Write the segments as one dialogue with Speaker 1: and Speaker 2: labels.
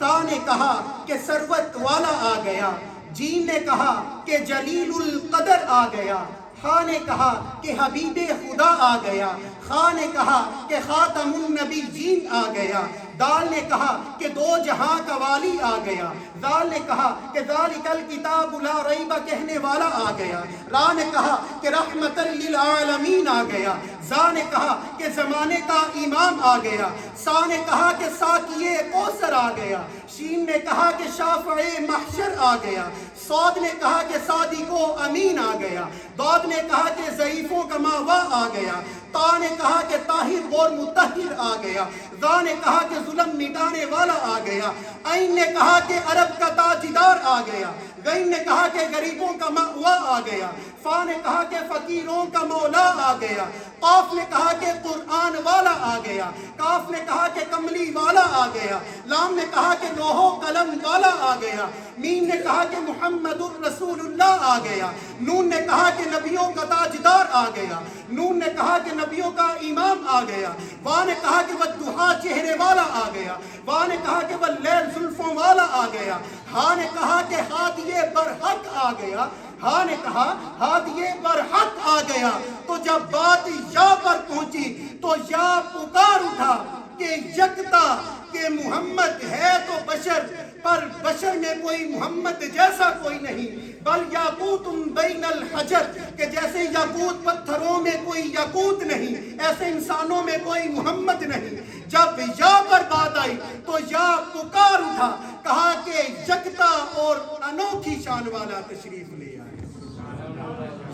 Speaker 1: ता ने कहा कि सरवत वाला आ गया, जीन ने कहा कि जलीलुल कदर आ गया, खा ने कहा कि हबीबे खुदा आ गया, खा ने कहा कि खातमुन नबी जीन आ गया, दाल ने कहा कि दो जहां का वाली आ गया, दाल ने कहा कि ज़ालिकल किताबु ला रैब कहने वाला आ गया, रा ने कहा कि रहमतल लिल आलमीन आ गया, जा ने कहा कि ज़माने का इमाम आ गया, सा ने कहा कि साकिए कौसर आ गया, शीन ने कहा कि शाफ़ए महशर आ गया, सौद ने कहा कि सादिको अमीन आ गया, दौद ने कहा कि ज़ईफ़ों का मावा आ गया, ता ने कहा कि ताहिर और मुतहिर आ गया, ज़ा ने कहा कि जुल्म मिटाने वाला आ गया, ऐन ने कहा कि अरब का ताजदार आ गया, गैन ने कहा कि गरीबों का मअवा आ गया, फा ने कहा कि फकीरों का मौला आ गया, काफ ने कहा कि कुरान वाला आ गया, काफ ने कहा कि कमली वाला आ गया, लाम ने कहा कि लोहो कलम वाला आ गया, मीम ने कहा कि मुहम्मदुर रसूलुल्लाह आ गया, नून ने कहा कि नबियों का ताजदार आ गया, नून ने कहा कि नबियों का इमाम आ गया, वा ने कहा कि वद्दुहा चेहरे वाला आ गया, वा ने कहा कि वल्लैल जुल्फों वाला आ गया, हा ने कहा कि हादिये बरहक आ गया, हा ने कहा हादिये बरहक आ गया। तो जब बात या पर पहुंची तो या पुकार उठा कि यकता के मुहम्मद है तो बशर, पर बशर में कोई मोहम्मद जैसा कोई नहीं, बल याकूतुम बैनल हजर, के जैसे याकूत पत्थरों में कोई याकूत नहीं, ऐसे इंसानों में कोई मोहम्मद नहीं। जब या पर बात आई तो या पुकार उठा, कहा कि यकता और अनोखी शान वाला तशरीफ ले आए,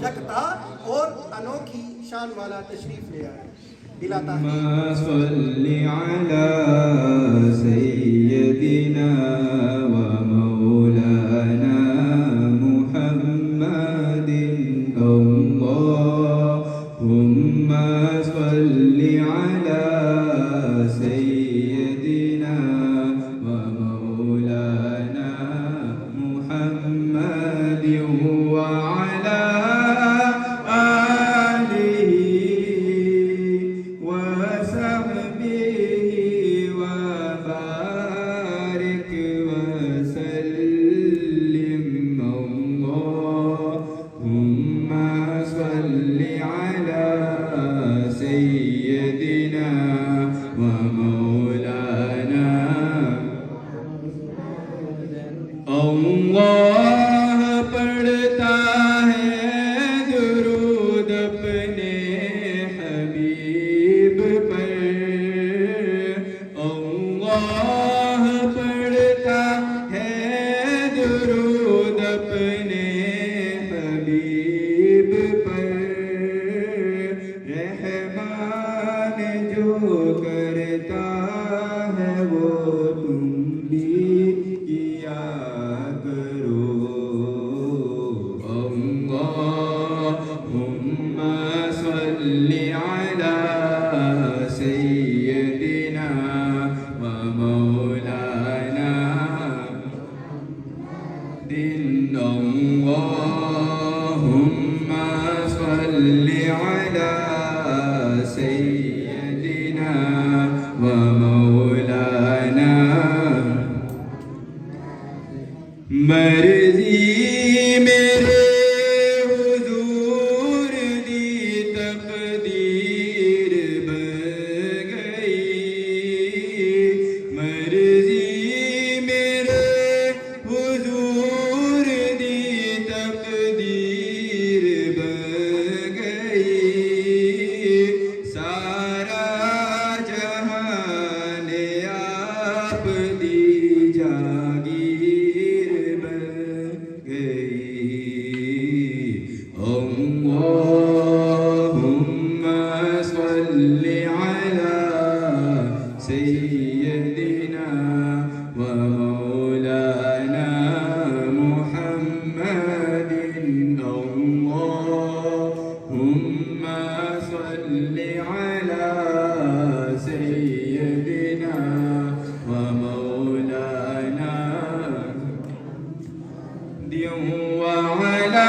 Speaker 1: यकता और अनोखी शान वाला तशरीफ ले आए।
Speaker 2: सल्ली अला सय्यदिना व मौलाना मुहम्मदिन, अल्लाहुम्मा सल्ली अला सय्यदिना व मौलाना मुहम्मदिन व अला अल्लाह पढ़ता है दुरूद अपने हबीब पर, अल्लाह पढ़ता है दुरूद अपने हबीब पर, रहमान जो करता है वो तुम भी किया करो। अल्लाहुम्मा सल्ली अला सय्यदिना व मौलाना दिन, अल्लाहुम्मा सल्ली अला सय्यदिना व मौलाना। मर्जी मेरे हुजूर दी तकदीर बन गई, मर्जी मेरे हुजूर दी तकदीर बन गई, सारा जहान आप दी जागीर बन गई। अल्लाहुम्मा सल्ली अला सय्यदिना व मौलाना मुहम्मदिन, अल्लाहुम्मा सल्ली अला सय्यदिना व मौलाना व अला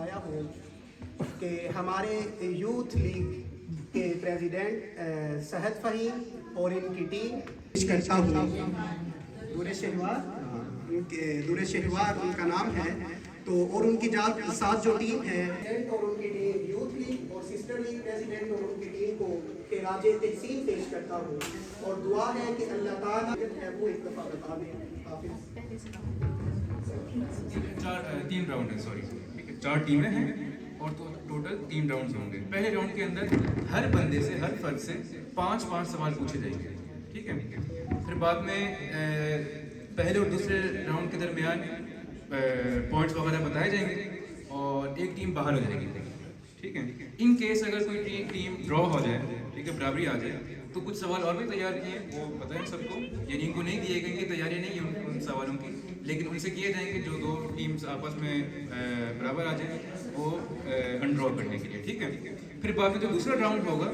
Speaker 1: आया हूँ कि हमारे यूथ लीग के प्रेसिडेंट सहद फ़हीम और इनकी टीम पेश करता हूँ. दूरे शहवार उनका नाम है. तो और उनकी साथ जो टीम है और उनकी टीम यूथ लीग और सिस्टर लीग प्रेसिडेंट और उनकी टीम को खिराज तहसीन पेश करता हूँ और दुआ है कि अल्लाह ताला है वो एक दफ़ा बता दें. हाफिज़.
Speaker 3: तीन राउंड है, सॉरी, ठीक है. 4 टीमें हैं और तो टोटल 3 राउंड्स होंगे. पहले राउंड के अंदर हर बंदे से, हर फर्द से 5-5 सवाल पूछे जाएंगे, ठीक है. फिर बाद में पहले और दूसरे राउंड के दरमियान पॉइंट्स वगैरह बताए जाएंगे और एक टीम बाहर हो जाएगी, ठीक है. इन केस अगर कोई टीम ड्रॉ हो जाए, ठीक है, बराबरी आ जाए, तो कुछ सवाल और भी तैयार किए, वो बताएं सबको. यानी इनको नहीं दिए गए, तैयारी नहीं है उन सवालों की, लेकिन उनसे किए जाएंगे जो 2 टीम्स आपस में बराबर आ जाए वो अनड्रॉ करने के लिए, ठीक है. फिर बाद में जो दूसरा राउंड होगा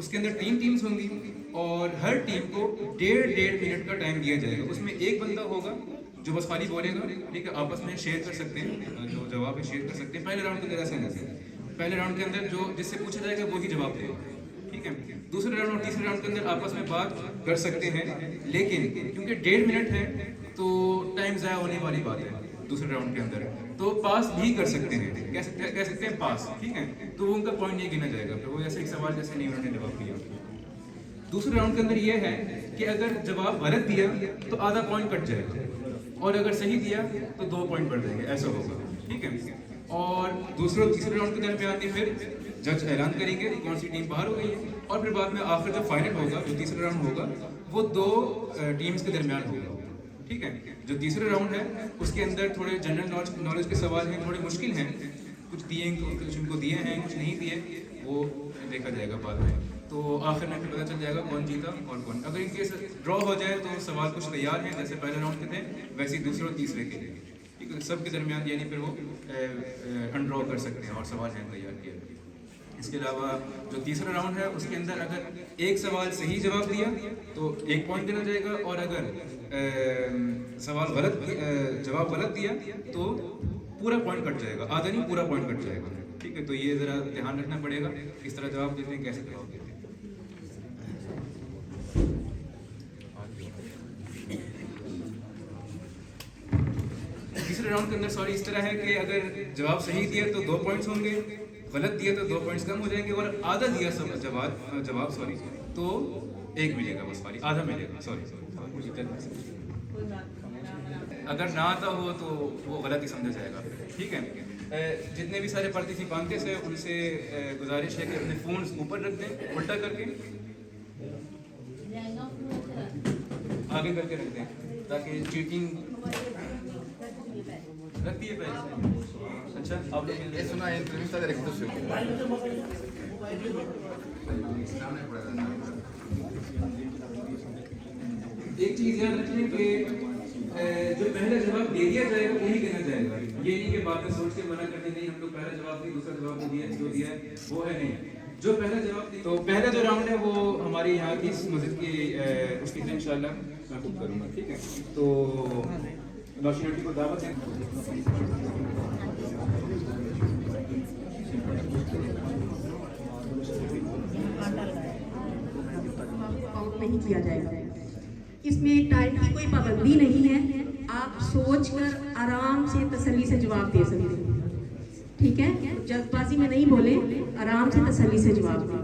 Speaker 3: उसके अंदर 3 टीम्स होंगी और हर टीम को 1.5 मिनट का टाइम दिया जाएगा. उसमें एक बंदा होगा जो बस खाली बोलेगा, ठीक है. आपस में शेयर कर सकते हैं, जो जवाब है शेयर कर सकते हैं. पहले राउंड की तरह से नहीं, पहले राउंड के अंदर जो जिससे पूछा जाएगा वही जवाब देगा, ठीक है. दूसरे राउंड और तीसरे राउंड के अंदर आपस में बात कर सकते हैं, लेकिन क्योंकि 1.5 मिनट है तो टाइम ज़ाया होने वाली बात है. दूसरे राउंड के अंदर तो पास भी कर सकते हैं, कह सकते हैं पास, ठीक है. तो वो उनका पॉइंट नहीं गिना जाएगा. फिर वो ऐसे एक सवाल जैसे नहीं उन्होंने जवाब दिया. दूसरे राउंड के अंदर ये है कि अगर जवाब गलत दिया तो आधा पॉइंट कट जाएगा और अगर सही दिया तो 2 पॉइंट बढ़ जाएंगे, ऐसा होगा, ठीक है. और तीसरे राउंड के दरमियान भी फिर जज ऐलान करेंगे कि कौन सी टीम बाहर हो गई है और फिर बाद में आखिर जब फाइनल होगा, जो तीसरा राउंड होगा वो 2 टीम्स के दरमियान होगा, ठीक है. जो तीसरा राउंड है उसके अंदर थोड़े जनरल नॉलेज के सवाल हैं, थोड़े मुश्किल हैं, कुछ दिए, कुछ उनको दिए हैं, कुछ नहीं दिए, वो देखा जाएगा बाद में. तो आखिर में फिर पता चल जाएगा कौन जीता और कौन. अगर इनकेस ड्रॉ हो जाए तो सवाल कुछ तैयार हैं, जैसे पहले राउंड के थे वैसे ही दूसरे और तीसरे के लिए, ठीक है. सब के दरमियान यानी फिर वो अनड्रॉ कर सकते हैं और सवाल हैं तैयार किए. इसके अलावा जो तीसरा राउंड है उसके अंदर अगर एक सवाल सही जवाब दिया तो 1 पॉइंट देना जाएगा और अगर जवाब गलत दिया तो पूरा पॉइंट कट जाएगा, आधा नहीं पूरा पॉइंट कट जाएगा, ठीक है. तो ये ज़रा ध्यान रखना पड़ेगा किस तरह जवाब देते हैं, कैसे जवाब देते हैं. तीसरे राउंड के अंदर सॉरी इस तरह है कि अगर जवाब सही दिया तो 2 पॉइंट्स होंगे, गलत दिया तो 2 पॉइंट्स कम हो जाएंगे और आधा दिया जवाब सॉरी तो 1 मिलेगा, बस सॉरी आधा मिलेगा, सॉरी. अगर ना आता हो तो वो गलत ही समझा जाएगा, ठीक है. जितने भी सारे पार्टिसिपेंट्स हैं उनसे गुजारिश है कि अपने फ़ोन्स ऊपर रख दें, उल्टा करके आगे करके रख दें ताकि चीटिंग रखती है पहले. अच्छा, आप लोग
Speaker 4: Es una entrevista de ejecución.
Speaker 3: एक चीज़ याद रखिए कि जो पहला जवाब दे दिया जाएगा वही कहना जाएगा. ये नहीं कि बातें सोच के मना करनी, नहीं हम लोग पहला जवाब दिया दूसरा जवाब दिया जो दिया है वो है नहीं. जो पहला जवाब दिया तो पहला जो राउंड है वो हमारे यहाँ की इस मस्जिद की उसकी इंशाल्लाह मैं खुद करूँगा, ठीक है. तो रोशनी को दावत है.
Speaker 5: नहीं किया जाएगा. इसमें टाइम की कोई पाबंदी नहीं है, आप सोचकर आराम से तसल्ली से जवाब दे सकते हैं, ठीक है. जल्दबाजी में नहीं बोले, आराम से तसल्ली से जवाब दें.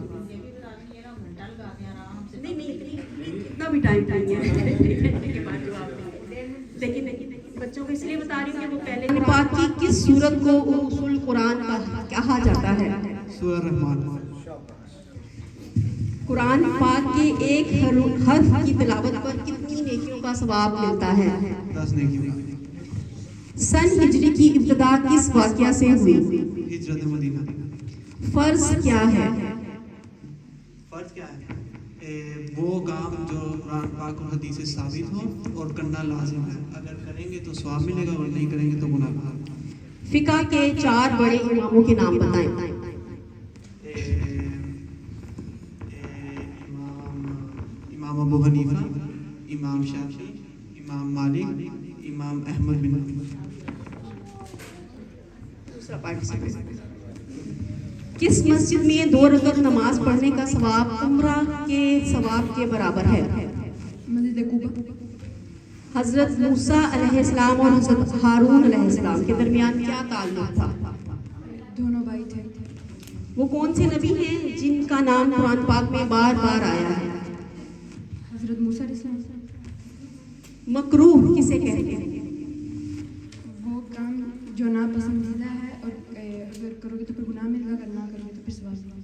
Speaker 5: नहीं इतना भी टाइम नहीं है के बाद जवाब दें. लेकिन बच्चों को इसलिए बता रही हूँ कि वो पहले पाक की किस सूरत को उसूल कुरान कहा जाता है?
Speaker 6: सूरह रहमान.
Speaker 5: कुरान पाक के एक हर्फ की तिलावत पर कितनी नेकियों का सवाब मिलता है?
Speaker 6: 10 नेकियों का.
Speaker 5: सन हिजरी की इब्तिदा किस वाक़या से हुई?
Speaker 6: हिजरत मदीना.
Speaker 5: फर्ज क्या है?
Speaker 6: फर्ज क्या है? वो काम जो कुरान पाक और हदीस से साबित हो और करना लाजिम है. अगर करेंगे तो सवाब मिलेगा और नहीं करेंगे तो गुनाह.
Speaker 5: फिका के 4 बड़े इमामों के नाम बताएं.
Speaker 6: इमाम अबू हनीफा, इमाम शाफी, इमाम मालिक, इमाम अहमद बिन हंबल।
Speaker 5: दूसरा पार्टिसिपेंट, किस मस्जिद में 2 रकअत नमाज पढ़ने का सवाब उम्रा के सवाब के बराबर है?
Speaker 7: मस्जिद कूबा।
Speaker 5: हजरत मूसा अलैहिस्सलाम और हजरत हारून अलैहिस्सलाम के दरमियान क्या ताल्लुक था?
Speaker 7: दोनों भाई थे।
Speaker 5: वो कौन से नबी हैं जिनका नाम कुरान पाक में बार बार आया है?
Speaker 7: हजरत मूसा अलैहिस्सलाम।
Speaker 5: मकरूह किसे कहते हैं?
Speaker 7: वो काम जो नापसंदीदा है और अगर करोगे तो फिर गुनाह मिलेगा, अगर ना करोगे तो फिर सवाब मिलेगा।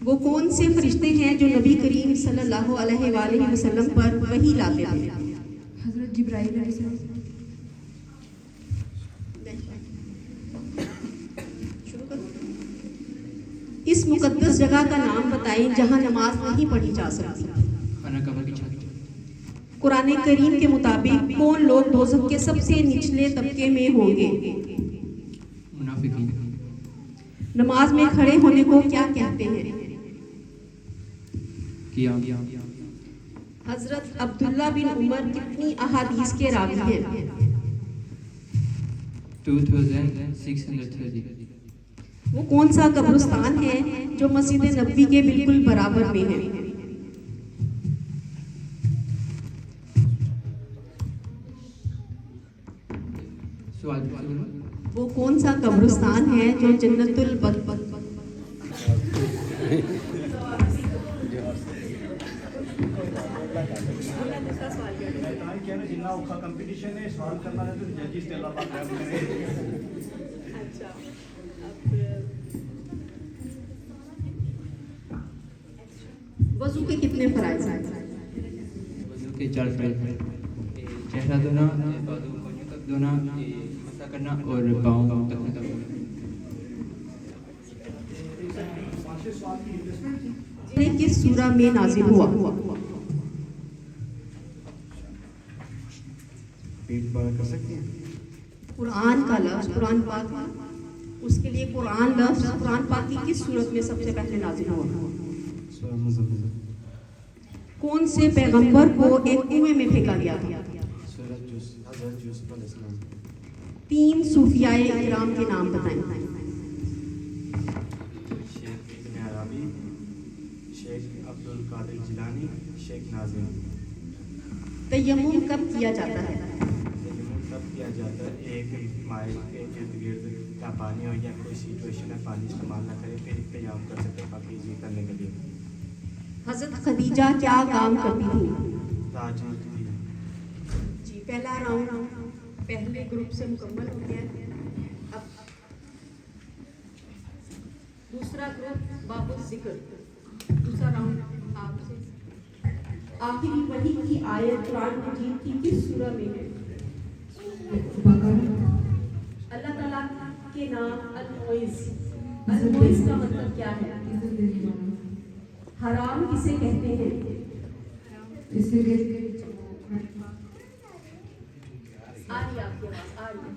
Speaker 5: वो कौन से फरिश्ते हैं जो नबी करीम सल्लल्लाहु अलैहि वसल्लम पर वही लाते थे?
Speaker 7: हजरत जिब्राइल अलैहिस्सलाम।
Speaker 5: इस मुकद्दस जगह का नाम बताएं जहां नमाज नहीं पढ़ी जा सकती।
Speaker 3: खाना कबर की छत।
Speaker 5: कुरान करीम के मुताबिक कौन लोग दोज़ख के सबसे निचले तबके में होंगे?
Speaker 3: मुनाफिकीन।
Speaker 5: नमाज में खड़े होने को क्या कहते हैं?
Speaker 3: कियाम।
Speaker 5: हजरत अब्दुल्ला बिन उमर कितनी अहादीस के रावी हैं?
Speaker 3: 2630।
Speaker 5: वो कौन सा कब्रिस्तान है जो मस्जिद नबवी के बिल्कुल बराबर में है? वो कौन सा कब्रिस्तान है जो जन्नतुल बक़
Speaker 8: जिन्ना औखा कंपटीशन है सवाल करना है तो जजिस ते अल्लाह पाक रहम करे।
Speaker 5: अच्छा, वज़ू के कितने फ़राइज़ हैं?
Speaker 9: वज़ू के 4 फ़राइज़ हैं। चेहरा धोना, बाजू कोहनी तक धोना, मसा करना और पाँव तक धोना।
Speaker 5: किस सूरा में नाज़िल हुआ? कुरान का लफ्ज़ कुरान पाक, उसके लिए कुरान लफ्ज़ कुरान पाक की किस सूरत में सबसे पहले नाज़िल हुआ? कौन से पैगंबर को एक कुएं में फेंका गया था? 3 सूफियाए इकराम के नाम बताएं।
Speaker 8: शेख इब्न अरबी, शेख अब्दुल कादिर जिलानी, शेख नाज़िम।
Speaker 5: तयम्मुम कब किया जाता है?
Speaker 8: तयम्मुम तब किया जाता है एक माइल के इर्द गिर्द या पानी हो या कोई सिचुएशन है पानी इस्तेमाल ना करे फिर तयम्मुम कर सकते हैं बाकी जी करने के लिए।
Speaker 5: हज़रत खदीजा क्या काम करती थी?
Speaker 8: राजनीति
Speaker 5: जी, पहला राउंड पहले ग्रुप से मुकम्मल हो गया। अब दूसरा ग्रुप बाबू जिक्र, दूसरा राउंड आपसे। आखिरी वही की आयत कुरान मजीद की किस सूरा में है? अल्लाह ताला के नाम अल-मुइज़। अल-मुइज़ का मतलब क्या है? हराम किसे कहते हैं? आ रही आपके पास आ रही।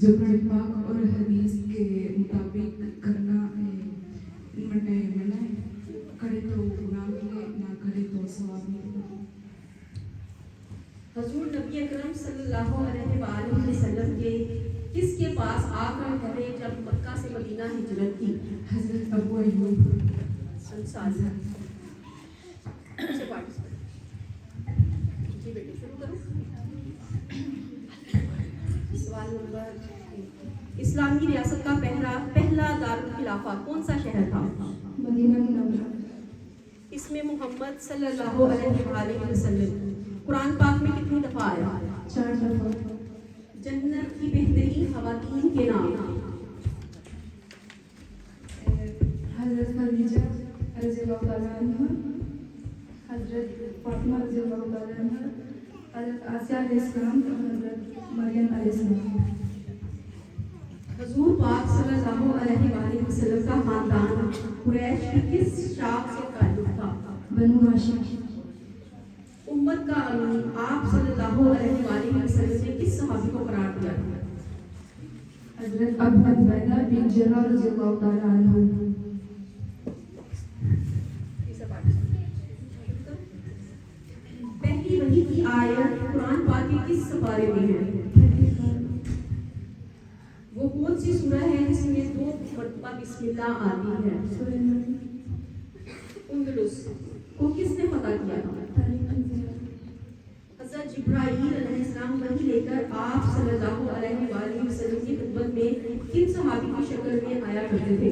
Speaker 7: जो कुरान पाक और हदीस के मुताबिक करना मना है, करे तो गुनाह मिले, ना करे तो सवाब मिलेगा।
Speaker 5: हजूर नबी अकरम सल्लल्लाहु अलैहि वसल्लम के किसके पास आकर रहे जब मक्का से मदीना हिजरत की?
Speaker 7: हजरत अबू अय्यूब
Speaker 5: अंसारी। जी बेटी शुरू करो। सवाल नंबर 1, इस्लामी रियासत का पहला दारुल खिलाफा कौन सा शहर था?
Speaker 7: Medina Munawwara.
Speaker 5: इसमें मोहम्मद सल्लल्लाहु अलैहि वसल्लम कुरान पाक में कितनी दफा आया?
Speaker 7: 4 दफा।
Speaker 5: जन्नत की बेहतरीन खवातीन के नाम?
Speaker 7: हजरत खदीजा रज़ियल्लाहु ताला अन्हा, हजरत फातिमा रज़ियल्लाहु ताला अन्हा, हजरत आसिया अलैहिस्सलाम और हजरत मरियम अलैहिस्सलाम।
Speaker 5: हजूर पाक सल्लल्लाहु अलैहि वसल्लम का खानदान कुरैश की किस शाख से ताल्लुक था?
Speaker 7: बनु हाशिम।
Speaker 5: उम्मत का अमीन आप सल्लल्लाहु अलैहि वसल्लम ने किस सहाबी को करार दिया?
Speaker 7: हजरत अबू उबैदा बिन जर्राह रज़ियल्लाहु ताला अन्हु।
Speaker 5: आयत कुरान पाक के किस सपारे में है? वो कौन सी सूरह है जिसमें 2 मरतबा बिस्मिल्लाह आती है? उंदलुस को किसने फतह किया था? हज़रत जिब्राईल अलैहिस्सलाम वही लेकर आप सल्लल्लाहु अलैहि वसल्लम की खिदमत में किन सहाबी की शक्ल में आया करते थे?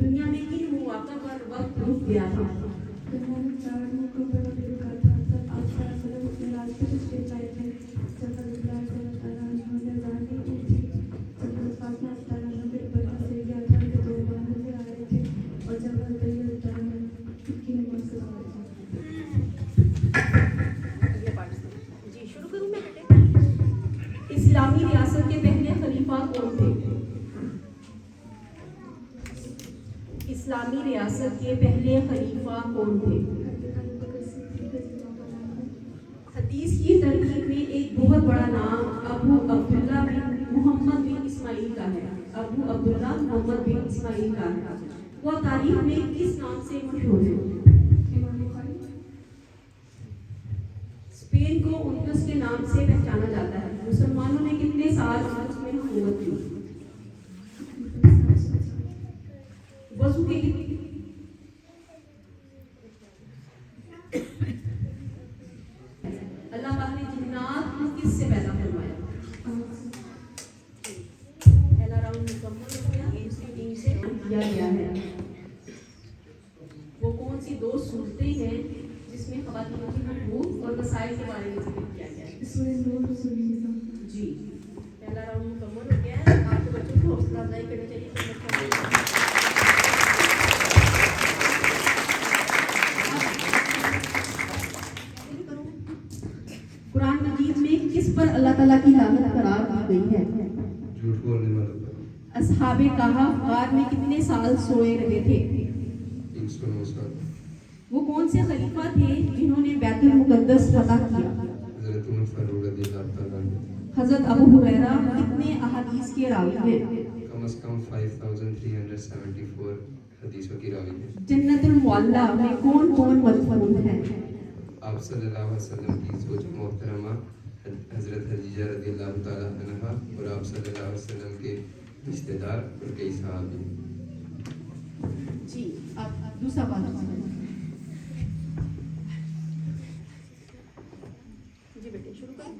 Speaker 5: दुनिया में किन मौक़ा पर वक्त रुक गया था? जी शुरू करूं मैं बेटे? इस्लामी रियासत के पहले खलीफा कौन थे? इस्लामी रियासत के पहले खलीफा कौन थे? हदीस की तरकीब में एक बहुत बड़ा नाम अबू अब्दुल्ला बिन मोहम्मद बिन इस्माइल का है। अबू अब्दुल्ला मोहम्मद बिन इस्माइल का है। वह तारीख में किस नाम से मशहूर है? स्पेन को उनके नाम से पहचाना जाता है। मुसलमानों ने कितने साल उसमें हुकूमत की? वज़ू के अल्लाह पाक ने जिन्नात को किससे पैदा करवाया? पहला राउंड मुकम्मल हो गया। इसकी टीम से किया गया है। वो कौन सी 2 सूरतें हैं जिसमें ख़वातीन के हुकूक और मसाइल के बारे में जिक्र किया गया है? जी पहला राउंड मुकम्मल हो गया है। आपके बच्चों को हौसला अफजाई करनी चाहिए। कुरान मजीद में किस पर अल्लाह ताला की लानत करार दी गई है?
Speaker 2: झूठ बोलने वालों पर।
Speaker 5: असहाबे कहफ गार में कितने साल सोए रहे थे?
Speaker 2: 309 साल।
Speaker 5: वो कौन से खलीफा थे जिन्होंने बैतुल मुकद्दस फतह किया?
Speaker 2: हज़रत उमर फारूक रज़ियल्लाहु ताला अन्हु।
Speaker 5: हज़रत अबू हुरैरा कितने अहादीस के रावी हैं?
Speaker 2: कम से कम 5374 हदीसों की रावी है।
Speaker 5: जन्नतुल मुअल्ला में कौन कौन मदफून है?
Speaker 2: आप सल्लल्लाहु अलैहि वसल्लम की ज़ौज मोहतरमा हज़रत खदीजा रज़ियल्लाहु ताला अन्हा और आप सल्लल्लाहु अलैहि वसल्लम के रिश्तेदार और कई सहाबी।
Speaker 5: जी आप दूसरा बात जी बेटे शुरू करें।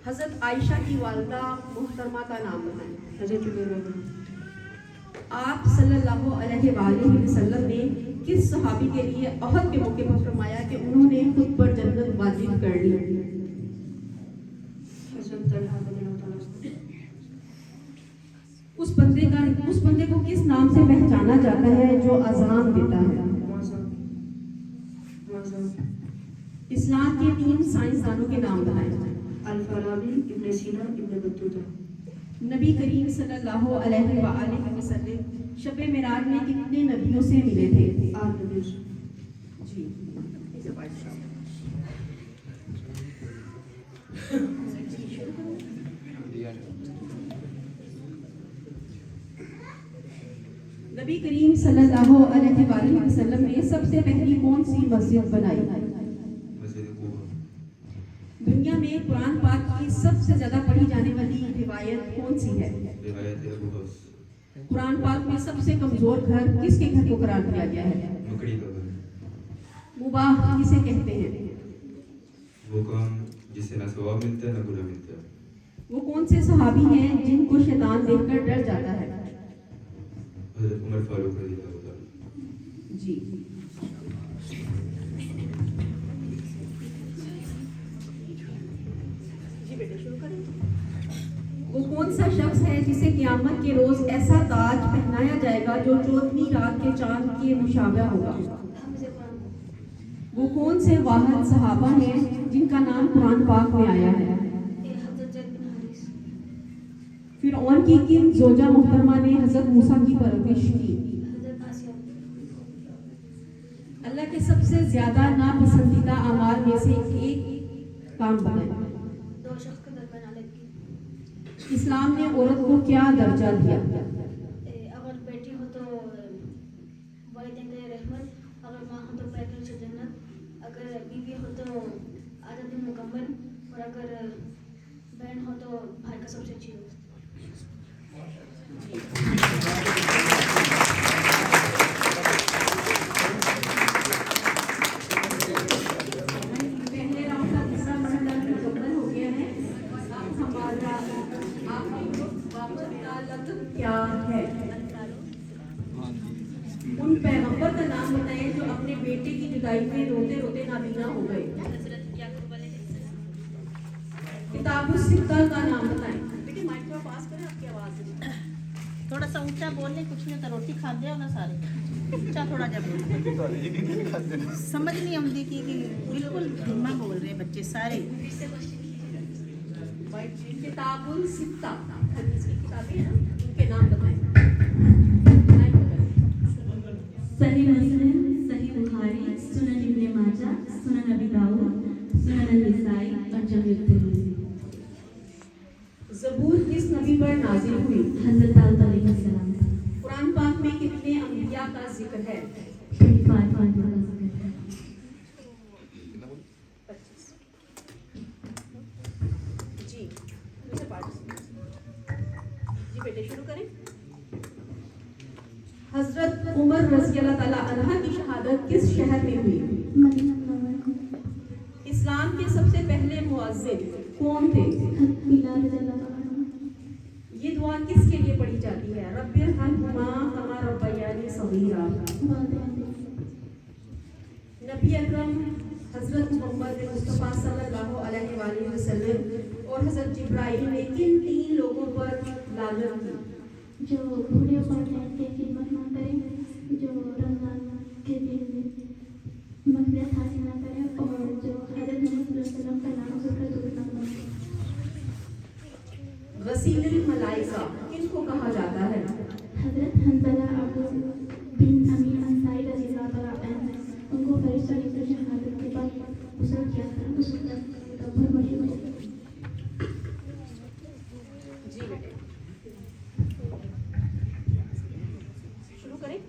Speaker 5: हज़रत आयशा की वालिदा मोहतरमा का नाम बताएं। हज़रत आप सल्लल्लाहु अलैहि वसल्लम ने किस सहाबी के लिए अहद के मौके पर फरमाया कि उन्होंने खुद पर जन्नत वाजिब कर ली? उस बंदे को किस नाम से पहचाना जाता है जो अज़ान देता है? इस्लाम के 3 साइंसदानों के नाम बताएं।
Speaker 10: अल-फराबी, इब्न सीना, इब्न बत्तूता।
Speaker 5: नबी करीम सल्लल्लाहु अलैहि वसल्लम शब मेराज में कितने नबियों से मिले थे?
Speaker 10: 8 नबियों से।
Speaker 5: जी नबी करीम सल्लल्लाहु अलैहि वसल्लम ने सबसे पहली कौन सी मस्जिद बनाई?
Speaker 2: मस्जिद कूबा।
Speaker 5: दुनिया में कुरान पाक की सबसे ज्यादा पढ़ी जाने वाली रिवायत कौन सी है?
Speaker 2: रिवायत अबू हफ्स।
Speaker 5: कुरान पाक में सबसे कमजोर घर किसके घर को करार दिया गया है?
Speaker 2: मकड़ी का घर।
Speaker 5: मुबाह किसे कहते हैं?
Speaker 2: वो काम जिससे ना सवाब मिलता है ना बुरा मिलता है।
Speaker 5: वो कौन से सहाबी हैं जिनको शैतान देखकर डर जाता है?
Speaker 2: हज़रत उमर फारूक रज़ियल्लाहु ताला।
Speaker 5: जी जी बेटे शुरू करें। वो कौन सा शख्स है जिसे क़यामत के रोज ऐसा ताज पहनाया जाएगा जो 14वीं रात के चांद के मुशाबह होगा? वो कौन से वाहद सहाबा हैं जिनका नाम कुरान पाक में आया है? फिरौन की किन जोजा मोहतरमा ने हजरत मूसा की परवरिश की? अल्लाह के सबसे ज्यादा नापसंदीदा अमाल में से एक काम बताएं। इस्लाम ने औरत को क्या दर्जा दिया?
Speaker 10: अगर बेटी हो तो वालिदैन रहमत, अगर माँ हो तो पैदल
Speaker 5: पहले राउंड का दूसरा मर्हला मुकम्मल हो गया है। अब हमारा आखिरी वापस का लफ्ज़ क्या है? उन पैगंबर का नाम बताएं जो अपने बेटे की जुदाई में रोते रोते नाबीना हो गए। किताब सित्ता का नाम बताएं। बेटे माइक थोड़ा पास करें, आपकी आवाज़
Speaker 11: थोड़ा सा ऊंचा बोलने, कुछ नहीं तो रोटी खा दिया ना सारे। ऊंचा थोड़ा जब समझ नहीं आती कि बिल्कुल धीमा बोल रहे हैं बच्चे सारे।
Speaker 5: किताबुल सित्ता हदीस की किताबें हैं, उनके नाम बताएं।
Speaker 7: सही मुस्लिम, सही बुखारी, सुनन इब्ने माजा, सुनन अबी दाऊद, सुनन निसाई और जमी तिर्मिज़ी।
Speaker 5: ज़बूर किस नबी पर नाजिल हुई?
Speaker 7: हज़रत दाऊद अलैहिस्सलाम।
Speaker 5: कुरान पाक में कितने अंबिया का जिक्र है?
Speaker 7: 25 का जिक्र है।
Speaker 5: जी दूसरे पार्ट जी बेटे शुरू करें। हजरत उमर रज़ी अल्लाह ताला अन्हा की शहादत किस शहर में हुई?
Speaker 7: Medina Munawwara.
Speaker 5: इस्लाम के सबसे पहले मुअज्जिन कौन थे?
Speaker 7: बिलाल रज़ियल्लाहु अन्हु।
Speaker 5: ये दुआ किसके लिए पढ़ी जाती है? रब्बिरहम्हुमा कमा रब्बयानी सगीरा। नबी अकरम हजरत मोहम्मद मुस्तफ़ा सल्लल्लाहु अलैहि वसल्लम और हजरत जिब्राइल ने किन 3 लोगों पर लानत की?
Speaker 7: जो बूढ़े वालिदैन की खिदमत ना करें, जो रमज़ान के दिन मग़फ़िरत हासिल ना करें और जो हज़रत मोहम्मद सल्लल्लाहु अलैहि वसल्लम का नाम सुनकर दुआ ना करें।
Speaker 5: गसीलुल मलाइका किसको कहा जाता है?
Speaker 7: हज़रत हंज़ला अबू बिन अमीर अंसारी रज़ियल्लाहु तआला अन्हु, उनको फरिश्ता ने शहादत के बाद गुस्ल किया था। गुस्ल का बहुत मशहूर है।
Speaker 5: जी बेटे शुरू करें।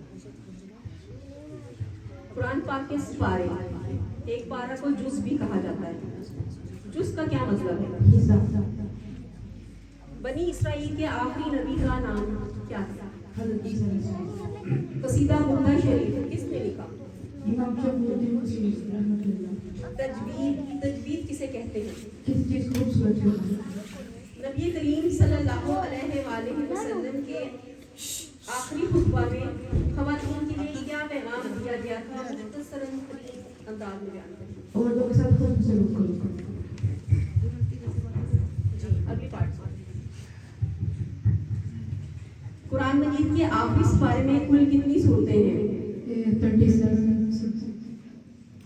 Speaker 5: कुरान पाक के सिपारे, एक पारा को जुज़ भी कहा जाता है। जुज़ का क्या मतलब है?
Speaker 7: हिस्सा।
Speaker 5: बनी इसराइल के आखिरी नबी का नाम क्या था? कसीदा मुर्दा शरीफ किसने लिखा? तजवीद किसे कहते हैं? नबी करीम सल्लल्लाहु अलैहि वसल्लम के आखिरी खुतबा में ख़वातीन के लिए क्या पैगाम दिया गया था? मुख्तसरन अंदाज में बयान करें।
Speaker 7: औरतों के साथ खुद सलूक करो।
Speaker 5: जी अगली पार्ट। कुरान मजीद के आखिरी सिपारे में कुल कितनी सूरतें हैं?
Speaker 7: 37।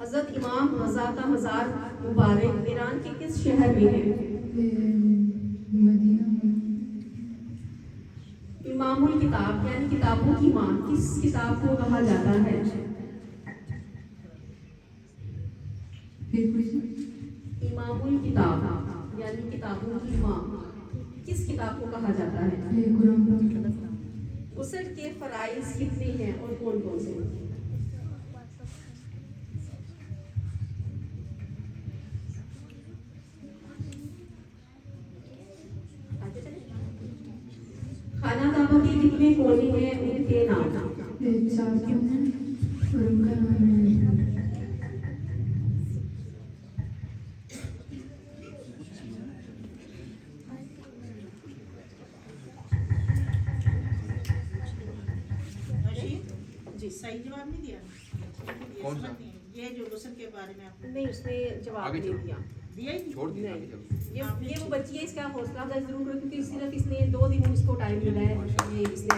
Speaker 5: हज़रत इमाम रज़ा का मज़ार मुबारक ईरान के किस शहर में है?
Speaker 7: मदीना।
Speaker 5: इमामुल किताब यानी किताबों की माँ किस किताब को कहा जाता है? इमामुल किताब यानी किताबों की माँ किस किताब को कहा जाता है? गुस्ल के फराइज कितने हैं और कौन कौन से? खाना काबा के कितने कोने हैं, उनके नाम?
Speaker 7: 4 हैं और उनका नाम है।
Speaker 11: जी सही जवाब नहीं दिया।
Speaker 4: कौन सा?
Speaker 11: ये जो गुस्ल के बारे में आपने
Speaker 5: नहीं उसने जवाब
Speaker 4: आगे
Speaker 5: नहीं
Speaker 4: चलो।
Speaker 5: दिया।
Speaker 11: दिया ही नहीं।
Speaker 4: छोड़ दिया आगे चलो।
Speaker 5: ये वो बच्ची है, इसका हौसला अफजाई जरूर करो क्योंकि सिर्फ इसने 2 दिन इसको टाइम मिला है। ये इसने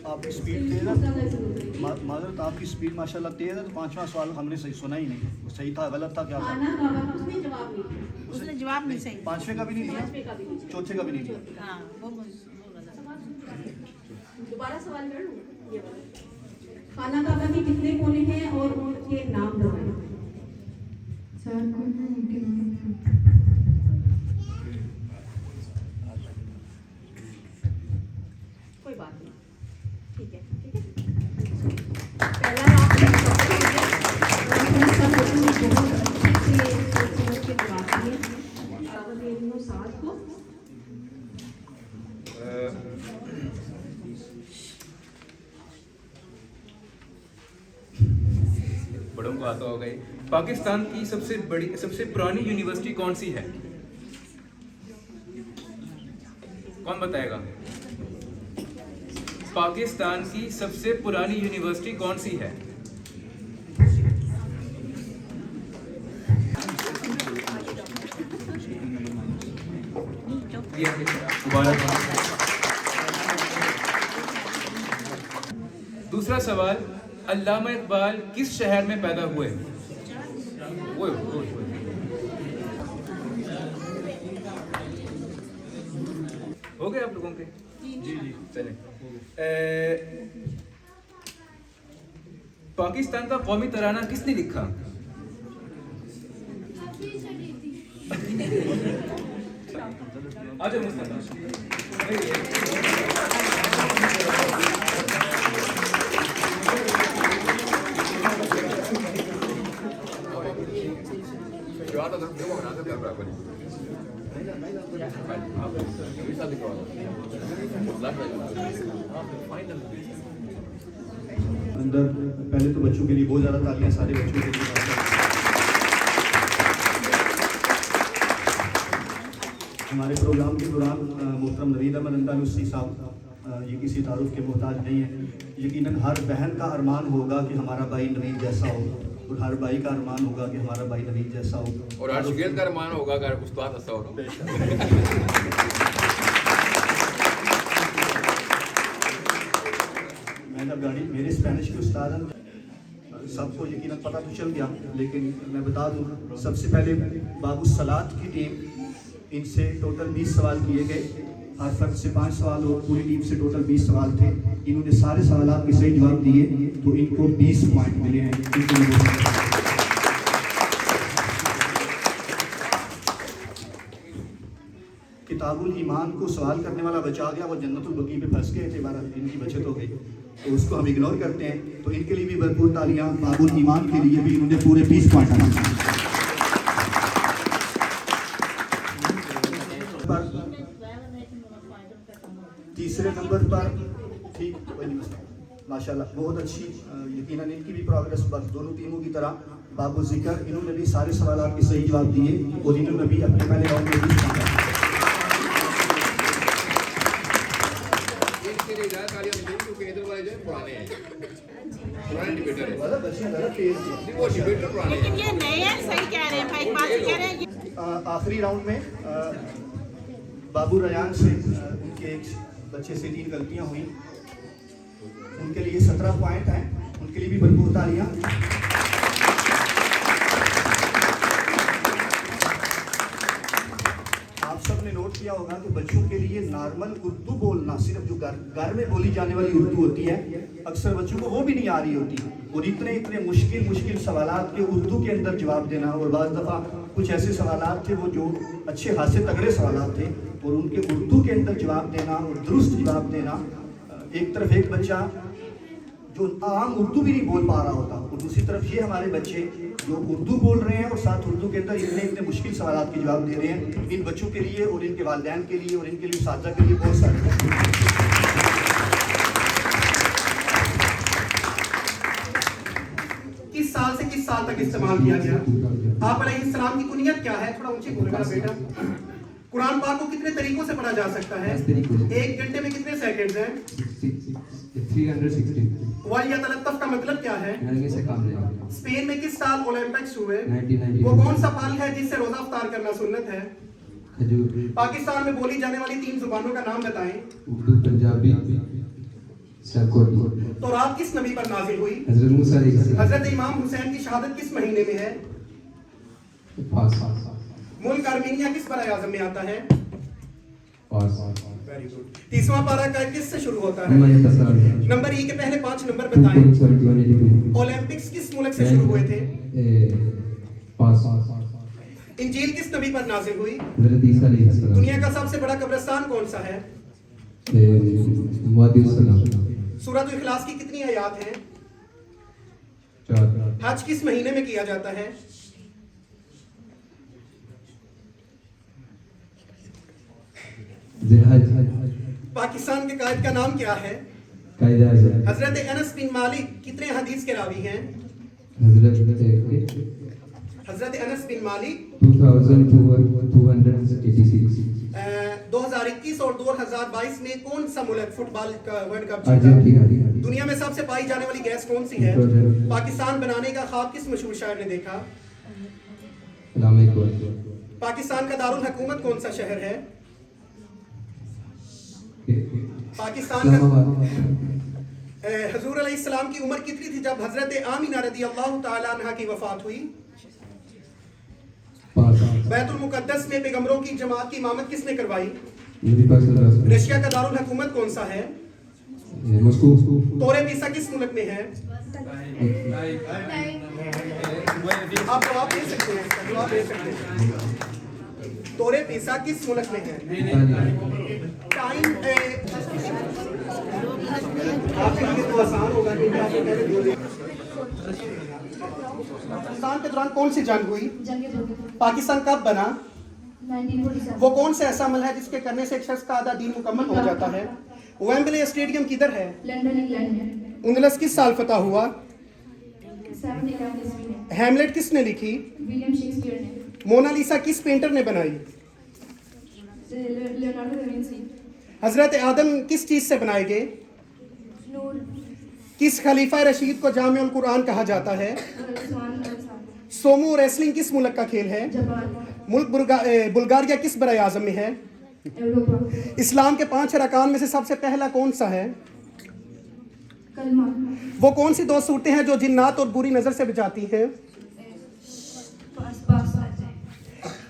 Speaker 12: आपकी स्पीड तेज है, माजरत आपकी स्पीड माशाल्लाह तेज है। तो 5वां सवाल हमने सही सुना ही नहीं, वो सही था गलत था क्या था?
Speaker 5: खाना काबा उसने जवाब नहीं दिया।
Speaker 11: उसने जवाब नहीं सही।
Speaker 12: 5वें का भी नहीं
Speaker 5: पांचवें
Speaker 12: दिया,
Speaker 5: का भी नहीं दिया।
Speaker 12: चौथे का भी नहीं दिया।
Speaker 11: हाँ वो गलत।
Speaker 5: दोबारा सवाल कर लूं ये वाला। खाना काबा के कितने कोने हैं और उनके नाम बताएं?
Speaker 7: 4 कौन है, उनके नाम है।
Speaker 5: कोई बात नहीं, ठीक है ठीक है। पहला राउंड सवाल को।
Speaker 3: बड़ों को आता होगा ये। पाकिस्तान की सबसे पुरानी यूनिवर्सिटी कौन सी है? कौन बताएगा? पाकिस्तान की सबसे पुरानी यूनिवर्सिटी कौन सी है? दूसरा सवाल, अल्लामा इकबाल किस शहर में पैदा हुए? हो गए आप लोगों के? जी चले। पाकिस्तान का कौमी तराना किसने लिखा? आजा
Speaker 12: अंदर पहले तो बच्चों के लिए बहुत ज़्यादा तालियां, सारे बच्चों के लिए। हमारे प्रोग्राम के दौरान मोहतरम नवीद अहमद अंदालुसी साहब ये किसी तारुफ के मोहताज नहीं है। यकीनन हर बहन का अरमान होगा कि हमारा भाई नवीद जैसा हो, और हर भाई का अरमान होगा कि हमारा भाई नवीद जैसा हो,
Speaker 13: और हर शागिर्द का अरमान होगा अगर उस्ताद ऐसा हो।
Speaker 12: मैं जब गाड़ी मेरे स्पेनिश के उस्ताद हैं, सबको यकीनन पता तो चल गया, लेकिन मैं बता दूं, सबसे पहले बाबू सलात की टीम, इनसे टोटल 20 सवाल किए गए, हर फर्द से 5 सवाल और पूरी टीम से टोटल 20 सवाल थे। इन्होंने सारे सवालों के सही जवाब दिए तो इनको 20 पॉइंट मिले हैं। किताबुल ईमान को सवाल करने वाला बचा गया, वो जन्नतुल बकी पे फंस गए थे, 12 दिन की बचत हो गई, तो उसको हम इग्नोर करते हैं। तो इनके लिए भी भरपूर तालियां। बाबुल ईमान के लिए भी इन्होंने पूरे 20 पॉइंट आना। तीसरे नंबर पर ठीक माशाल्लाह बहुत अच्छी, यकीनन इनकी भी प्रोग्रेस बस दोनों टीमों की तरह। बाबू जिक्र, इन्होंने भी सारे सवालों के सही जवाब दिए और इन्होंने भी अपने पहले राउंड में
Speaker 11: लेकिन ये नए हैं, सही कह रहे हैं भाई, बात कह रहे हैं।
Speaker 12: आखिरी राउंड में बाबू रयान से उनके एक बच्चे से 3 गलतियां हुई, उनके लिए 17 पॉइंट हैं, उनके लिए भी भरपूर तालियां। आप सब ने नोट किया होगा कि बच्चों के लिए नॉर्मल उर्दू बोलना, सिर्फ जो घर में बोली जाने वाली उर्दू होती है, अक्सर बच्चों को वो भी नहीं आ रही होती, और इतने मुश्किल सवालात के उर्दू के अंदर जवाब देना, और बाज़ दफ़ा कुछ ऐसे सवालात थे वो जो अच्छे खासे तगड़े सवालात थे, और उनके उर्दू के अंदर जवाब देना और दुरुस्त जवाब देना। एक तरफ एक बच्चा जो आम उर्दू भी नहीं बोल पा रहा होता, और दूसरी तरफ ये हमारे बच्चे जो उर्दू बोल रहे हैं और साथ उर्दू के अंदर इतने मुश्किल सवालात के जवाब दे रहे हैं। इन बच्चों के लिए और इनके वालिदैन के लिए और इनके लिए उस्तादा के लिए बहुत सारे।
Speaker 1: किस साल से किस साल तक इस्तेमाल किया गया? आप अलैहिस्सलाम की कुनियत क्या है? थोड़ा ऊंची बोलेगा बेटा। कुरान पाक को कितने तरीकों से पढ़ा जा सकता है? 1 घंटे में कितने सेकंड्स हैं?
Speaker 9: 360।
Speaker 1: वालियतलत्तफ का मतलब क्या है? स्पेन में किस साल ओलंपिक्स हुए?
Speaker 9: 1990।
Speaker 1: वो कौन सा फल है जिससे रोजा इफ्तार करना सुन्नत है? पाकिस्तान में बोली जाने वाली 3 जुबानों का नाम बताएं।
Speaker 9: उर्दू, पंजाबी, सरकोटी।
Speaker 1: तो रात किस नबी पर नाजिल हुई?
Speaker 9: हजरत मूसा अलैहिस्सलाम।
Speaker 1: हजरत इमाम हुसैन की शहादत किस महीने में है? मुल्क आर्मीनिया किस बराए आज़म में आता है? Very good. 30वां पारा का किससे शुरू होता है? नंबर ई के पहले 5 नंबर बताएं। ओलंपिक्स किस मुल्क से शुरू हुए थे? इंजील किस नबी पर नाजिल हुई? दुनिया का सबसे बड़ा कब्रिस्तान कौन सा है? सूरत इखलास की कितनी आयात हैं?
Speaker 9: 4।
Speaker 1: हज किस महीने में किया जाता है?
Speaker 2: जिहाद
Speaker 1: पाकिस्तान के कायद का नाम क्या है?
Speaker 2: कायदा आज़म
Speaker 1: हजरत अनस बिन मालिक कितने हदीस के रावी हैं? हजरत अनस बिन मालिक
Speaker 2: 2286
Speaker 1: 2021 और 2022 में कौन सा मुल्क फुटबॉल का वर्ल्ड कप जीता?
Speaker 2: अर्जेंटीना
Speaker 1: दुनिया में सबसे पाई जाने वाली गैस कौन सी है? पाकिस्तान बनाने का ख्वाब किस मशहूर शायर ने देखा?
Speaker 2: कलाम इकबाल
Speaker 1: पाकिस्तान का दारुल हुकूमत कौन सा शहर है? पाकिस्तान का हुजूर अलैहिस्सलाम की उम्र कितनी थी जब हजरत आमिना रदियल्लाहु ताला अन्हा की वफात हुई? बैतुल मुकद्दस में पैगंबरों की जमात की इमामत किसने करवाई? रशिया का दारुल हुकूमत कौन सा है?
Speaker 2: मॉस्को
Speaker 1: तोरे पीसा किस मुल्क में है? आप जवाब दे सकते हैं, इसका जवाब दे सकते हैं। तोरे पीसा किस मुल्क में है? टाइम आपके लिए तो आसान होगा क्योंकि आपने पहले बोल दिया। पाकिस्तान के दौरान कौन सी जंग हुई? पाकिस्तान कब बना?
Speaker 7: 1947
Speaker 1: वो कौन सा ऐसा अमल है जिसके करने से एक शख्स का आधा दीन मुकम्मल हो जाता है? वेम्बले स्टेडियम किधर है?
Speaker 7: लंदन इंग्लैंड में
Speaker 1: 19 किस साल फतह हुआ?
Speaker 7: 711 ईस्वी में
Speaker 1: हैमलेट किसने लिखी?
Speaker 7: विलियम शेक्सपियर ने
Speaker 1: मोनालिसा किस पेंटर ने बनाई?
Speaker 7: लियोनार्डो दा विंची
Speaker 1: हजरत आदम किस चीज से बनाए गए?
Speaker 7: नूर
Speaker 1: किस खलीफा रशीद को जामिउल कुरान कहा जाता है?
Speaker 7: उस्मान
Speaker 1: सोमो रेसलिंग किस मुल्क का खेल है?
Speaker 7: जापान
Speaker 1: मुल्क बुल्गारिया किस बड़े आजम में है?
Speaker 7: यूरोपा
Speaker 1: इस्लाम के 5 अरकान में से सबसे पहला कौन सा है?
Speaker 7: कलमा
Speaker 1: वो कौन सी 2 सूरतें हैं जो जिन्नात और बुरी नजर से बचाती हैं?
Speaker 7: पास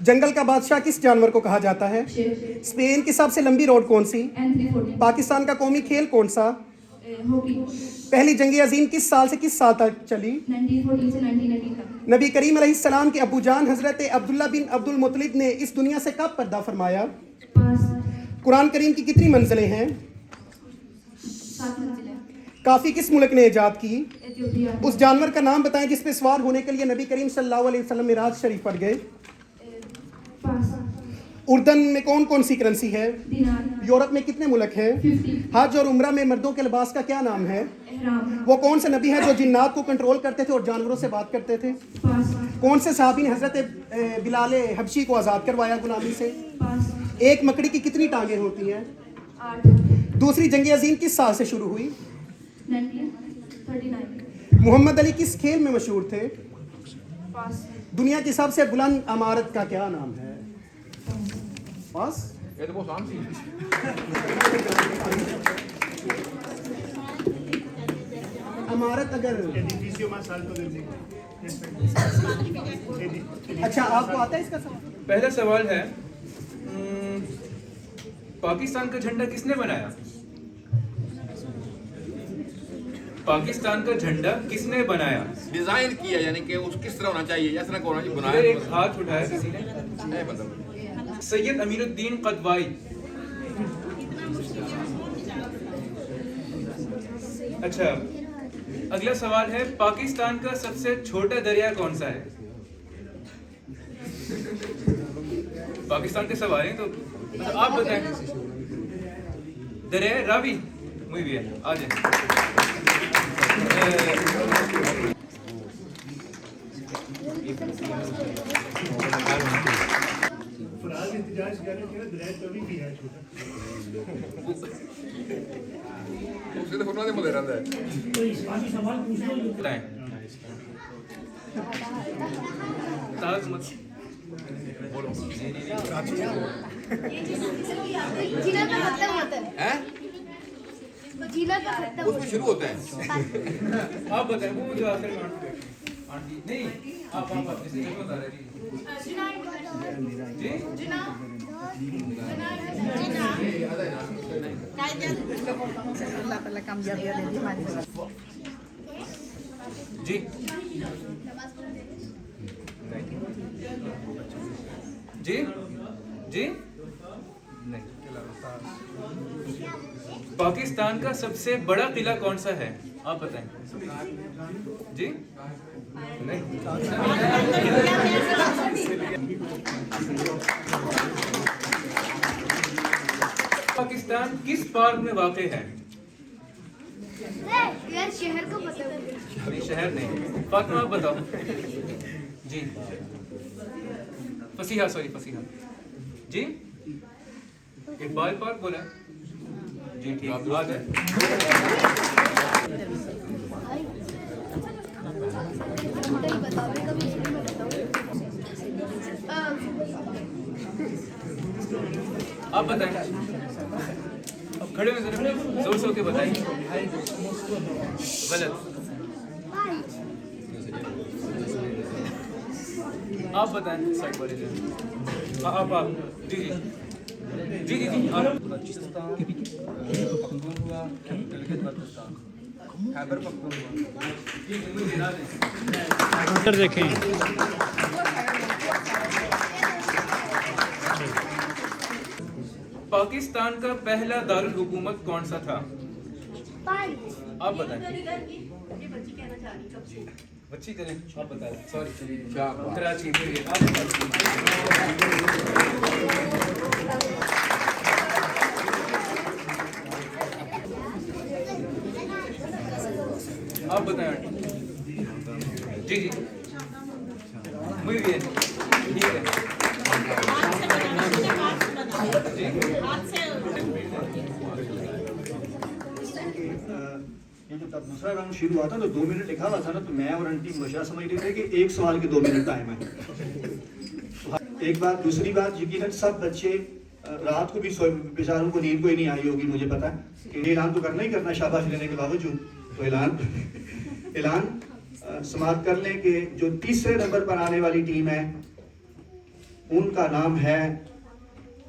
Speaker 1: जंगल का बादशाह किस जानवर को कहा जाता है?
Speaker 7: शेर
Speaker 1: स्पेन की सबसे लंबी रोड कौन सी?
Speaker 7: N340
Speaker 1: पाकिस्तान का कौमी खेल कौन सा?
Speaker 7: हॉकी
Speaker 1: पहली जंग अजीम किस साल से किस साल तक चली?
Speaker 7: 1914 से 1918 तक
Speaker 1: नबी करीम अलैहिस्सलाम के अबू जान हजरत अब्दुल्ला बिन अब्दुल मुतलिब ने इस दुनिया से कब पर्दा फरमाया?
Speaker 7: पास
Speaker 1: कुरान करीम की कितनी मंजिलें हैं?
Speaker 7: 7 मंजिलें
Speaker 1: काफी किस मुल्क ने इजाद की?
Speaker 7: एथियोपिया
Speaker 1: उस जानवर का नाम बताएं जिस पे सवार होने के लिए नबी करीम सल्लल्लाहु अलैहि वसल्लम मिराज शरीफ पर गए।
Speaker 7: पास
Speaker 1: उर्दन में कौन कौन सी करेंसी है?
Speaker 7: दिनार
Speaker 1: यूरोप में कितने मुल्क हैं?
Speaker 7: 50
Speaker 1: हज और उम्रा में मर्दों के लिबास का क्या नाम है?
Speaker 7: एहराम
Speaker 1: वो कौन से नबी हैं जो जिन्नात को कंट्रोल करते थे और जानवरों से बात करते थे?
Speaker 7: पास
Speaker 1: कौन से सहाबी ने हजरत बिलाल हबशी को आज़ाद करवाया गुलामी से?
Speaker 7: पास
Speaker 1: एक मकड़ी की कितनी टांगें होती हैं?
Speaker 7: 8
Speaker 1: दूसरी जंग अजीम किस साल से शुरू हुई?
Speaker 7: 1939
Speaker 1: मोहम्मद अली किस खेल में मशहूर थे?
Speaker 7: पास
Speaker 1: दुनिया की सबसे बुलंद इमारत का क्या नाम है? पास
Speaker 13: ये तो बहुत आसान थी।
Speaker 1: इमारत अगर अच्छा आपको आता है इसका सवाल?
Speaker 3: पहला सवाल है पाकिस्तान का झंडा किसने बनाया? पाकिस्तान का झंडा किसने बनाया?
Speaker 13: डिजाइन किया यानी कि उस किस तरह होना चाहिए, इस तरह का होना चाहिए,
Speaker 3: इधर
Speaker 13: बनाया।
Speaker 3: एक हाथ उठाया किसी ने।
Speaker 13: है मतलब
Speaker 3: सैयद अमीरुद्दीन कदवाई। अच्छा, अगला सवाल है पाकिस्तान का सबसे छोटा दरिया कौन सा है? पाकिस्तान के सवाल हैं तो आप बताएं। दरिया रावी muy bien आ जाए।
Speaker 13: उससे तो फुरना दे मुझे रहता है।
Speaker 3: बताएं। ताज मत
Speaker 13: हैं? उसमें शुरू होता है।
Speaker 3: आप बताएं वो जो आखिर में आंटी नहीं आप जिससे मैं बता रही थी जी जी जी जी नहीं। पाकिस्तान का सबसे बड़ा किला कौन सा है आप बताएं जी नहीं। पाकिस्तान किस पार्क में वाक़ है?
Speaker 7: यार शहर को पता है।
Speaker 3: नहीं, शहर नहीं। फातिमा आप बताओ जी। फसीहा जी। इकबाल पार्क बोला जी, ठीक बात है। आप बताएं, अब खड़े हो जरा, जोर से होके बताइए। गलत। आप बताएं, साइड वाले से। आप जी जी जी जी जी आप
Speaker 6: देखें
Speaker 3: पाकिस्तान का पहला दारुल हुकूमत कौन सा था? आप बताएं। बच्ची करें, आप बताएं। सॉरी, कराची। आप बताएं जी जी। muy bien, ठीक है।
Speaker 12: ये जब तब दूसरा राउंड शुरू हुआ था तो 2 मिनट लिखा हुआ था ना, तो मैं और आंटी मुशा समझ रहे थे कि एक सवाल के 2 मिनट टाइम है। एक बात। दूसरी बात, यकीनन सब बच्चे रात को भी बेचारों को नींद कोई नहीं आई होगी, मुझे पता है कि ऐलान तो करना ही करना, शाबाश लेने के बावजूद। तो ऐलान समाप्त कर लें कि जो तीसरे नंबर पर आने वाली टीम है उनका नाम है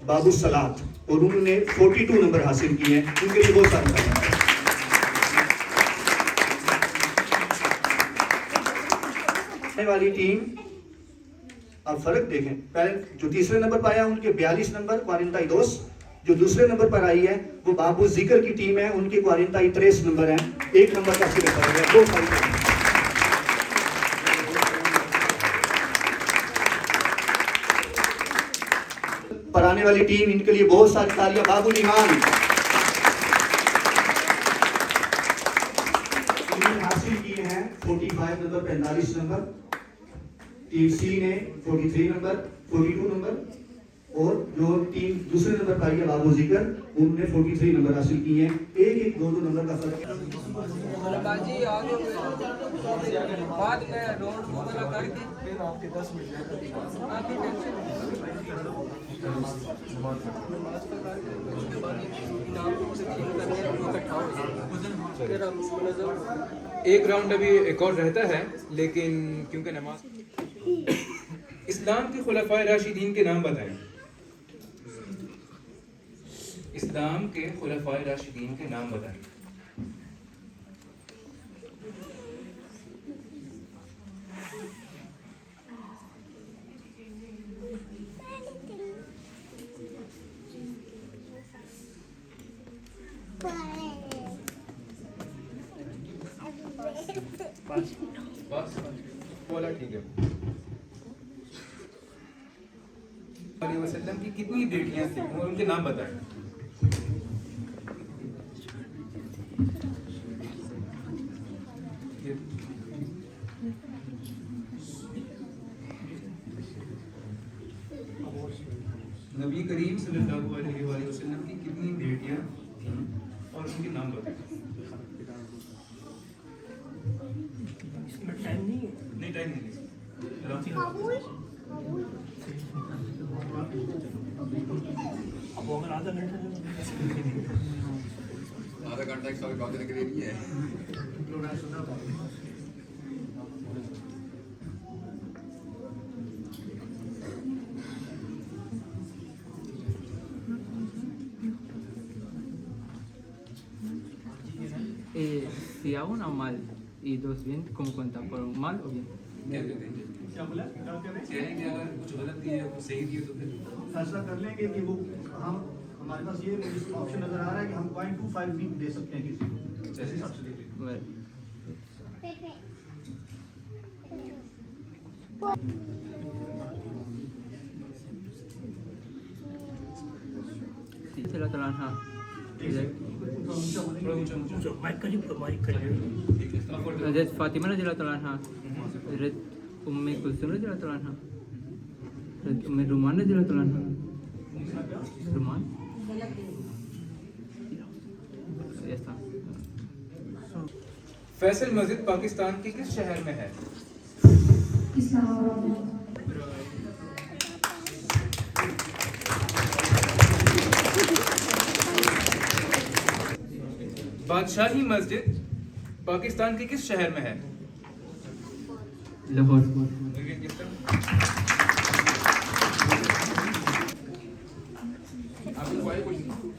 Speaker 12: बाबू सलात और उन्होंने 42 नंबर हासिल किए हैं। उनके लिए बहुत सारा आने वाली टीम, अब फर्क देखें, पहले जो तीसरे नंबर पर आया उनके 42 नंबर 42, जो दूसरे नंबर पर आई है वो बाबू जिक्र की टीम है, उनके 43 नंबर हैं। 1 नंबर का सिर्फ फर्क है। दो फर्क है। पर आने वाली टीम, इनके लिए बहुत सारी तालियां। बाबू ईमान हासिल किए हैं 45 नंबर 45 नंबर। टीम सी ने 43 नंबर 42 नंबर और जो टीम दूसरे नंबर पर आई है बाबू जिक्र, उन्होंने 43 नंबर हासिल किए हैं। एक 2 नंबर का फर्क है।
Speaker 9: बाद में रोड को वाला करके फिर आपके 10 मिनट
Speaker 3: एक राउंड अभी एक और रहता है, लेकिन क्योंकि नमाज। इस्लाम के खुलफाए राशिदीन के नाम बताएं। इस्लाम के खुलफाए राशिदीन के नाम बताएं। बस बोला, ठीक है। वसल्लम की कितनी बेटियां थी और उनके नाम बताएं। नबी करीम सल्लल्लाहु अलैहि वसल्लम की कितनी बेटियां थीं और उनके नाम बताएं। टाइम नहीं है। नहीं, टाइम नहीं है।
Speaker 13: आधा घंटा एक साल बात करने के लिए नहीं है।
Speaker 9: Si hago una mal y 2 bien, ¿cómo cuenta? ¿Por mal o bien?
Speaker 3: क्या कहते हैं? क्या बोला? कि अगर कुछ गलत किए कुछ सही किए तो फिर
Speaker 12: फैसला कर लेंगे कि वो हम, हमारे पास ये ऑप्शन नजर आ रहा है कि हम 0.25 भी दे सकते हैं किसी को। जैसे सबसे
Speaker 9: Sí, se la trabaja. हज़रत फ़ातिमा रज़ियल्लाहु तआला अन्हा, हज़रत उम्मे कुलसूम रज़ियल्लाहु तआला अन्हा, हज़रत उम्मे रुमान रज़ियल्लाहु तआला अन्हा, रुमान ऐसा।
Speaker 3: फैसल मस्जिद पाकिस्तान के किस शहर में है?
Speaker 7: इस्लामाबाद।
Speaker 3: बादशाही मस्जिद पाकिस्तान के किस शहर में है?
Speaker 9: लाहौर।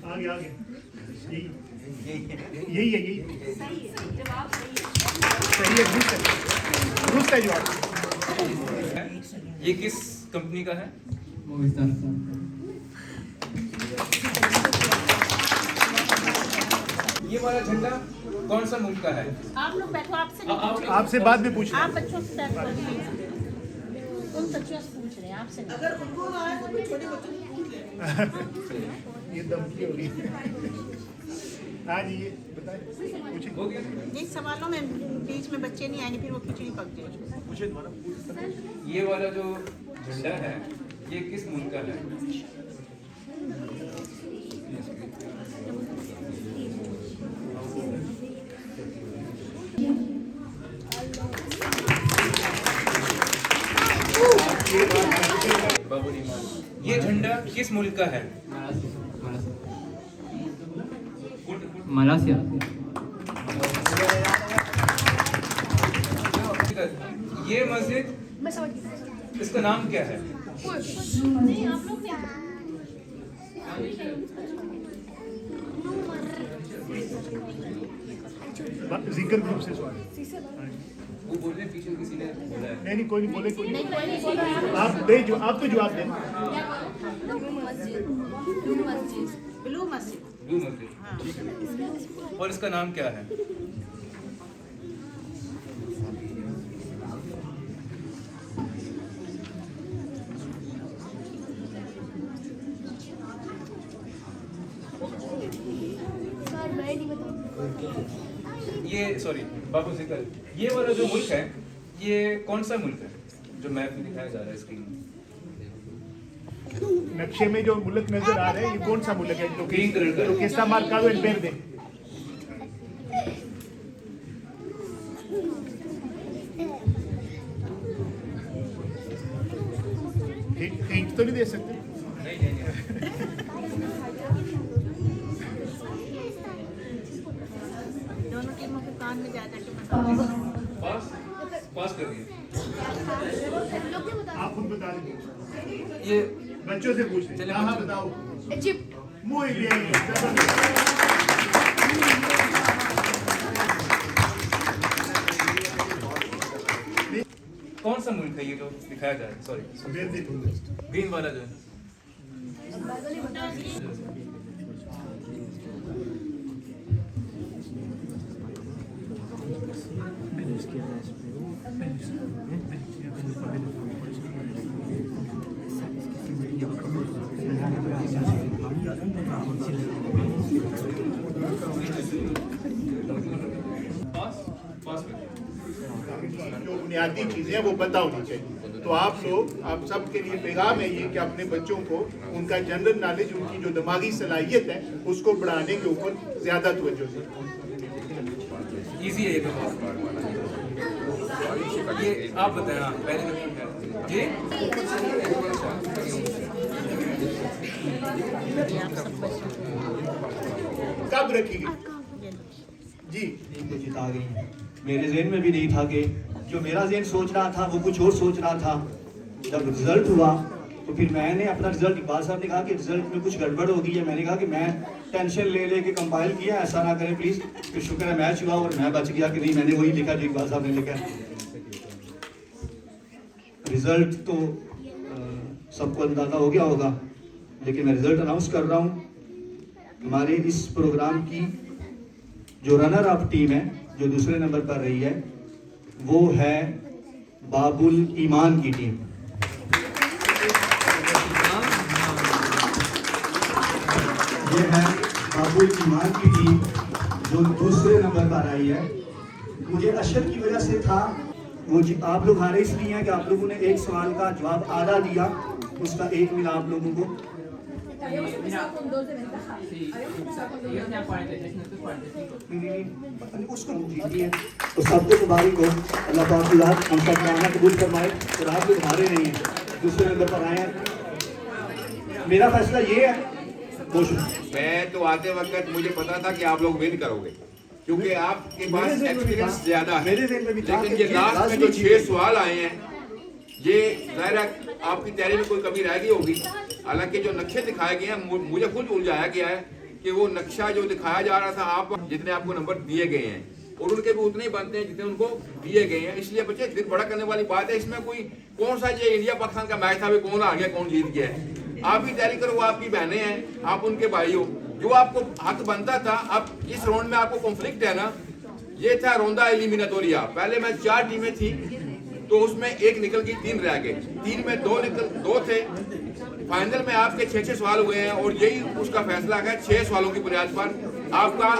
Speaker 12: आगे आगे यही है सही है दुरुस्त है जवाब।
Speaker 3: ये किस कंपनी का है?
Speaker 9: मोहिस्तान।
Speaker 3: ये वाला झंडा कौन सा मुल्क का है?
Speaker 11: आप लोग बैठो, आपसे नहीं पूछ रहे।
Speaker 12: आपसे बाद में पूछ
Speaker 11: आप बच्चों से बात कर लीजिए। उन बच्चों से पूछ रहे हैं, आपसे नहीं। अगर उनको आए तो छोटे बच्चों से पूछ ले।
Speaker 12: ये धमकी होगी। हाँ जी ये बताएं पूछें।
Speaker 3: हो गया।
Speaker 11: नहीं, सवालों में बीच में बच्चे नहीं आएंगे, फिर वो खिचड़ी पक जाएगी।
Speaker 12: पूछे दोबारा।
Speaker 3: ये वाला जो झंडा है ये किस मुल्क का है? ये झंडा किस मुल्क का है?
Speaker 9: मलासिया।
Speaker 3: ये मस्जिद, इसका नाम क्या है?
Speaker 12: जिक्र ग्रुप से सवाल।
Speaker 3: वो बोल रहे हैं पीछे किसी ने बोला है।
Speaker 12: नहीं कोई नहीं बोले कोई आप दे जो आप तो जवाब दें।
Speaker 11: ब्लू मस्जिद।
Speaker 3: ब्लू मस्जिद। और इसका नाम क्या है? ये सॉरी बाबू जिक्र, ये वाला जो मुल्क है ये कौन सा मुल्क है जो मैप में दिखाया जा रहा है स्क्रीन में?
Speaker 12: नक्शे में जो मुल्क नजर आ रहे हैं ये कौन सा मुल्क है जो
Speaker 3: ग्रीन कलर का है।
Speaker 12: तो किसका marcado en verde? हिंट तो नहीं दे सकते।
Speaker 11: दोनों टीमों के कान में जा जाके
Speaker 3: पास पास कर दिया।
Speaker 12: आप खुद बता दीजिए।
Speaker 3: ये
Speaker 12: बच्चों से पूछ
Speaker 3: चलिए,
Speaker 12: हाँ
Speaker 3: बच्चों।
Speaker 12: बताओ।
Speaker 7: इजिप्ट।
Speaker 12: Muy bien।
Speaker 3: कौन सा मुल्क है ये जो दिखाया जा रहा है? सॉरी ग्रीन वाला जो है।
Speaker 12: जो बुनियादी चीजें वो पता होनी चाहिए। तो आप लोग आप सबके लिए पैगाम है ये कि अपने बच्चों को उनका जनरल नॉलेज, उनकी जो दिमागी सलाहियत है उसको बढ़ाने के ऊपर ज्यादा तवज्जो दें।
Speaker 3: इजी है ये तो। ये आप बताएं। हाँ पहले जी
Speaker 12: कब रखी गई जी?
Speaker 14: को जिता गई। मेरे ज़हन में भी नहीं था कि जो मेरा ज़हन सोच रहा था वो कुछ और सोच रहा था। जब रिजल्ट हुआ तो फिर मैंने अपना रिजल्ट, इकबाल साहब ने कहा कि रिजल्ट में कुछ गड़बड़ हो गई है। मैंने कहा कि मैं टेंशन ले लेके कंपाइल किया, ऐसा ना करें प्लीज़। फिर शुक्र है मैच हुआ और मैं बच गया कि नहीं, मैंने वही लिखा जो इकबाल साहब ने लिखा। रिजल्ट तो सबको अंदाज़ा हो गया होगा, लेकिन मैं रिजल्ट अनाउंस कर रहा हूँ। हमारे इस प्रोग्राम की जो रनर अप टीम है, जो दूसरे नंबर पर रही है, वो है बाबुल ईमान की टीम। ये है काबुल ईमान की टीम जो दूसरे नंबर पर आई है। मुझे अशर की वजह से था वो आप लोग हारे इसलिए हैं कि आप लोगों ने एक सवाल का जवाब आधा दिया, उसका एक मिला आप लोगों को।
Speaker 5: Habíamos empezado con 2 de ventaja. Habíamos empezado con 2 de ventaja.
Speaker 14: उसको जीत दिया। तो सबको मुबारक हो, अल्लाह पाक हम सब का आना कबूल फरमाए। और आप लोग हारे नहीं हैं, दूसरे नंबर पर आए हैं। मेरा फैसला ये है,
Speaker 13: मैं तो आते वक्त मुझे पता था कि आप लोग विन करोगे, क्योंकि आपके पास एक्सपीरियंस ज्यादा है। लेकिन ये लास्ट में जो 6 सवाल आए हैं, ये ज़ाहिर है आपकी तैयारी में कोई कमी रह गई होगी। हालांकि जो नक्शे दिखाए गए हैं, मुझे खुद उलझाया गया है कि वो नक्शा जो दिखाया जा रहा था, आप जितने आपको नंबर दिए गए हैं और उनके भी उतने ही बनते हैं जितने उनको दिए गए हैं। इसलिए बच्चे दिल बड़ा करने वाली बात है। इसमें कोई कौन सा ये इंडिया पाकिस्तान का मैच था, कौन आ गया कौन जीत गया है। आप भी तैयारी करो, वो आपकी बहनें हैं, आप उनके भाई हो। जो आपको हक बनता था, अब इस राउंड में आपको कॉन्फ्लिक्ट है ना, ये था रोंदा एलिमिनेटोरिया। पहले में 4 टीमें थी, तो उसमें 1 निकल गई, 3 रह गए। 3 में 2 थे। फाइनल में आपके 6 सवाल हुए हैं और यही उसका फैसला है। 6 सवालों की बुनियाद पर आपका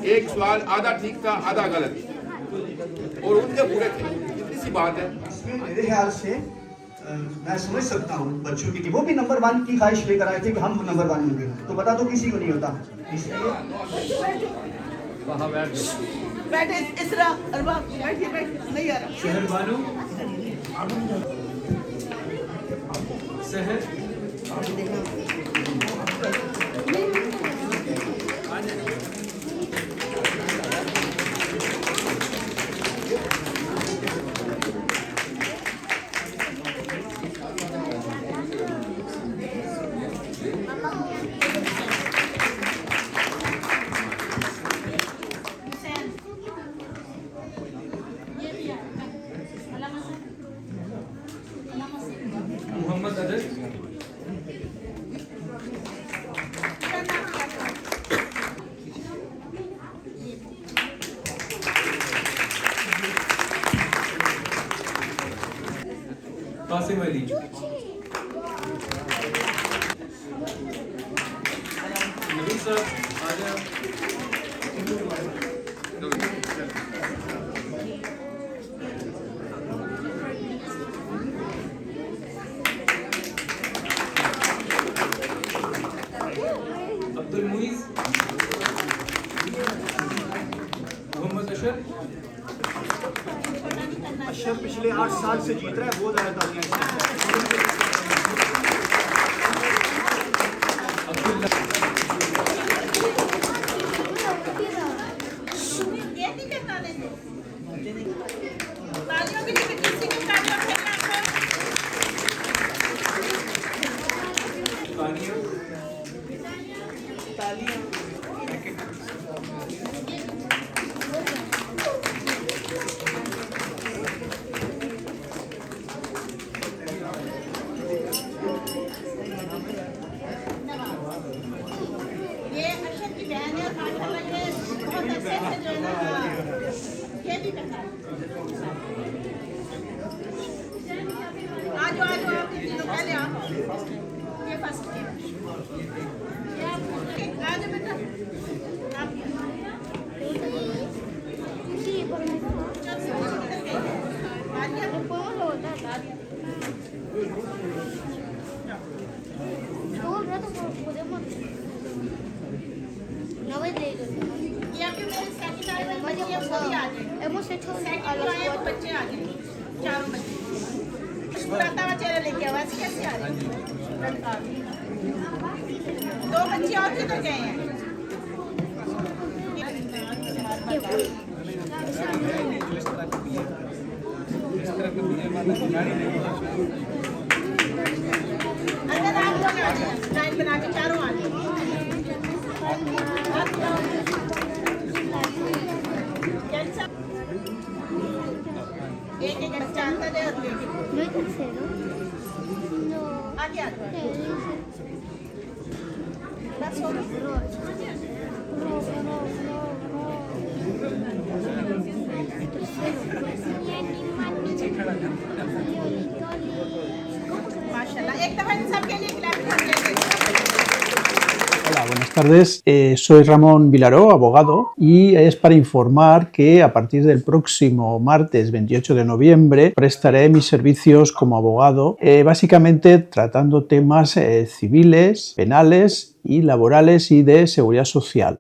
Speaker 13: 1 सवाल आधा ठीक था, आधा गलत, और उनके पूरे थे। इतनी सी बात है।
Speaker 14: इसमें मेरे ख्याल से मैं समझ सकता हूँ बच्चों की, वो भी नंबर 1 की ख्वाहिश लेकर आए थे कि हम नंबर 1 होंगे, तो पता तो किसी को नहीं होता। इसलिए
Speaker 11: बैठे इसरा अरबा बैठिए नहीं आ रहा।
Speaker 3: शहर बानो शहर मोहम्मद अदर कासिम अली नबी साहब आजा अब्दुल मुईज मोहम्मद अशर
Speaker 14: अशर पिछले 8 साल से जीत रहा है, बहुत ज्यादा तालियां।
Speaker 11: ये अशर की बहन है, माशाल्लाह ये बहुत अच्छे से जो है ना ये भी करता है। आज आप तीनों पहले आप ये फर्स्ट आज बेटा आप बच्चे आ गए, चारों बच्चे मुस्कुराता हुआ चेहरा लेके आवाज कैसे आ रही है। 2 बच्चे और किधर गए हैं। अगर आप लोग आ जाए लाइन बना के चारों आ जाए। एक बच्चा आता है और आगे आता है। बस हो माशाल्लाह। एक दफा इन सबके लिए clap
Speaker 15: tardes, soy Ramón Vilaró, abogado, y es para informar que a partir del próximo martes 28 de noviembre prestaré mis servicios como abogado, básicamente tratando temas civiles, penales y laborales y de seguridad social.